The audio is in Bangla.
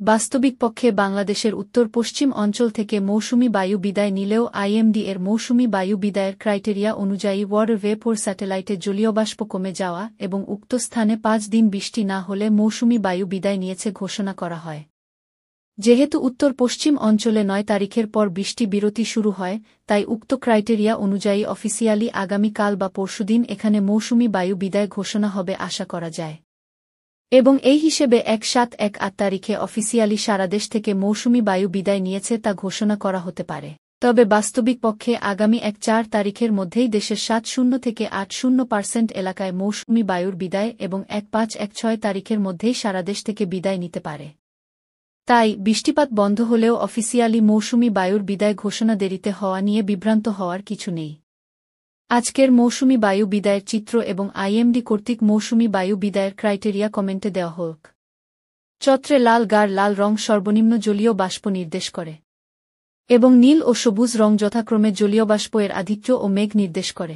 বাস্তবিক পক্ষে বাংলাদেশের উত্তর-পশ্চিম অঞ্চল থেকে মৌসুমি বায়ু বিদায় নিলেও আইএমডি এর মৌসুমি বায়ু বিদায়ের ক্রাইটেরিয়া অনুযায়ী ওয়াটার ভেপর স্যাটেলাইটে জলীয়বাষ্প কমে যাওয়া এবং উক্ত স্থানে ৫ দিন বৃষ্টি না হলে মৌসুমি বায়ু বিদায় নিয়েছে ঘোষণা করা হয়। যেহেতু উত্তর-পশ্চিম অঞ্চলে ৯ তারিখের পর বৃষ্টি বিরতি শুরু হয়, তাই উক্ত ক্রাইটেরিয়া অনুযায়ী অফিসিয়ালি আগামীকাল বা পরশুদিন এখানে মৌসুমি বায়ু বিদায় ঘোষণা হবে আশা করা যায়। এবং এই হিসেবে ১/৭/১/৮ তারিখে অফিসিয়ালি সারা দেশ থেকে মৌসুমি বায়ু বিদায় নিয়েছে তা ঘোষণা করা হতে পারে। তবে বাস্তবিক পক্ষে আগামী ১/৪ তারিখের মধ্যেই দেশের ৭০ থেকে ৮০% এলাকায় মৌসুমি বায়ুর বিদায় এবং ১/৫/১/৬ তারিখের মধ্যেই সারা দেশ থেকে বিদায় নিতে পারে। তাই বৃষ্টিপাত বন্ধ হলেও অফিসিয়ালি মৌসুমি বায়ুর বিদায় ঘোষণা দেরিতে হওয়া নিয়ে বিভ্রান্ত হওয়ার কিছু নেই। আজকের মৌসুমি বায়ু বিদায়ের চিত্র এবং আইএমডি কর্তৃক মৌসুমি বায়ু বিদায়ের ক্রাইটেরিয়া কমেন্টে দেওয়া হোক। চত্রে লাল গাঢ় লাল রং সর্বনিম্ন জলীয় বাষ্প নির্দেশ করে এবং নীল ও সবুজ রং যথাক্রমে জলীয় বাষ্প এর আধিক্য ও মেঘ নির্দেশ করে।